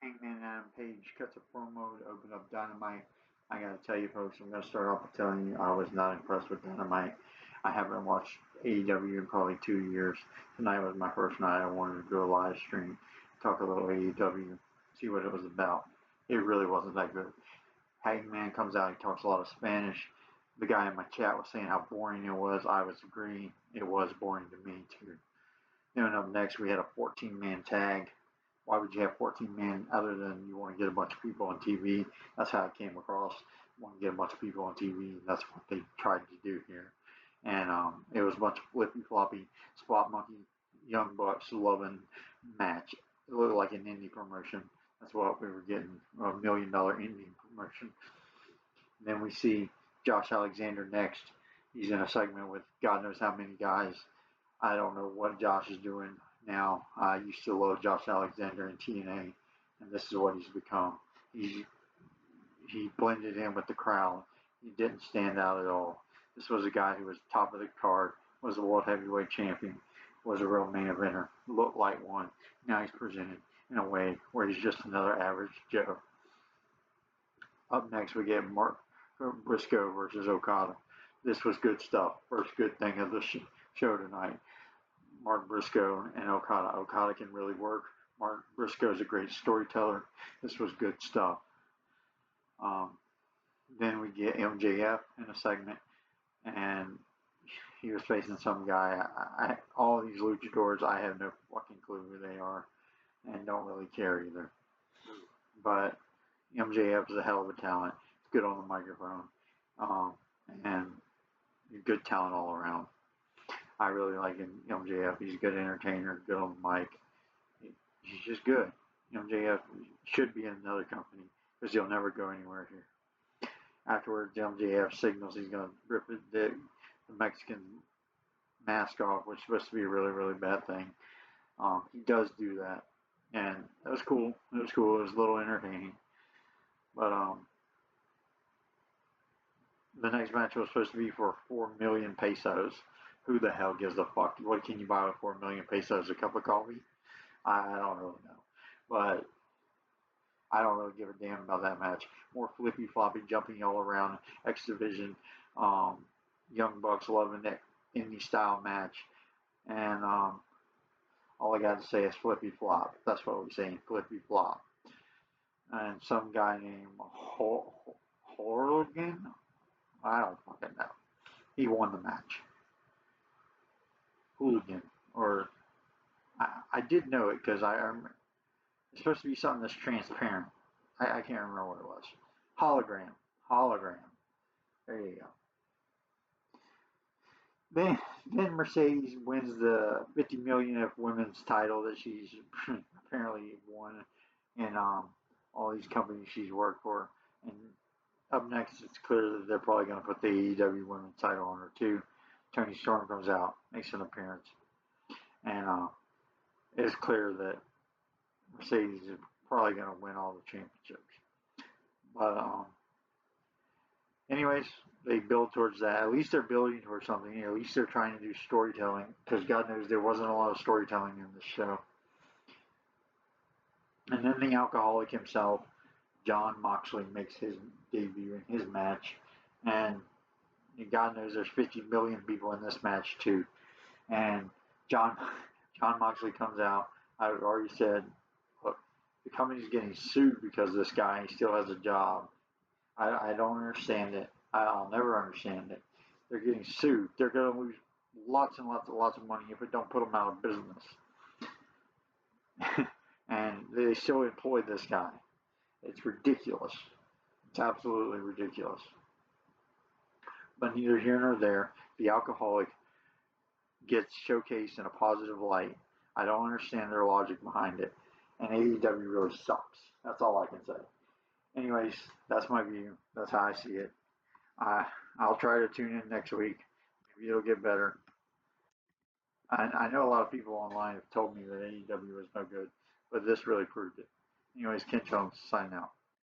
Hangman Adam Page cuts a promo to open up Dynamite. I gotta tell you, folks, I'm gonna start off with telling you I was not impressed with Dynamite. I haven't watched AEW in probably 2 years. Tonight was my first night. I wanted to do a live stream, talk a little AEW, see what it was about. It really wasn't that good. Hangman comes out, he talks a lot of Spanish. The guy in my chat was saying how boring it was. I was agreeing. It was boring to me, too. Then up next, we had a 14-man tag. Why would you have 14 men other than you want to get a bunch of people on TV? That's how it came across. You want to get a bunch of people on TV. That's what they tried to do here. And it was a bunch of flippy floppy, spot monkey, young bucks loving match. It looked like an indie promotion. That's what we were getting, $1 million indie promotion. And then we see Josh Alexander next. He's in a segment with God knows how many guys. I don't know what Josh is doing now. I used to love Josh Alexander in TNA, and this is what he's become. He blended in with the crowd. He didn't stand out at all. This was a guy who was top of the card, was a world heavyweight champion, was a real main eventer, looked like one. Now he's presented in a way where he's just another average Joe. Up next, we get Mark Briscoe versus Okada. This was good stuff. First good thing of the show tonight. Mark Briscoe and Okada. Okada can really work. Mark Briscoe is a great storyteller. This was good stuff. Then we get MJF in a segment, and he was facing some guy. All these luchadors, I have no fucking clue who they are, and don't really care either. But MJF is a hell of a talent. He's good on the microphone, and good talent all around. I really like him, MJF. He's a good entertainer, good on the mic. He's just good. MJF should be in another company because he'll never go anywhere here. Afterwards, MJF signals he's going to rip the Mexican mask off, which is supposed to be a really, really bad thing. He does do that, and it was cool. It was cool. It was a little entertaining. But the next match was supposed to be for 4 million pesos. Who the hell gives a fuck? What can you buy with 4 million pesos? A cup of coffee? I don't really know. But I don't really give a damn about that match. More flippy floppy, jumping all around, X Division, Young Bucks loving that indie style match. And all I got to say is flippy flop. That's what we're saying, flippy flop. And some guy named Horrigan, I don't fucking know. He won the match. Hooligan, or I did know it because I remember it's supposed to be something that's transparent. I can't remember what it was. Hologram. There you go. Then Mercedes wins the 50 millionth women's title that she's apparently won in all these companies she's worked for. And up next, it's clear that they're probably going to put the AEW women's title on her too. Tony Storm comes out, makes an appearance, and it's clear that Mercedes is probably going to win all the championships. But anyways, they build towards that. At least they're building towards something. At least they're trying to do storytelling, because God knows there wasn't a lot of storytelling in this show. And then the alcoholic himself, Jon Moxley, makes his debut in his match, and God knows there's 50 million people in this match too. And Jon Moxley comes out. I've already said, look, the company's getting sued because this guy still has a job. I don't understand it. I'll never understand it. They're getting sued. They're going to lose lots and lots of money if it don't put them out of business. And they still employ this guy. It's ridiculous. It's absolutely ridiculous. But neither here nor there. The alcoholic gets showcased in a positive light. I don't understand their logic behind it. And AEW really sucks. That's all I can say. Anyways, that's my view. That's how I see it. I'll try to tune in next week. Maybe it'll get better. I know a lot of people online have told me that AEW was no good, but this really proved it. Anyways, Ken Jones, signing out.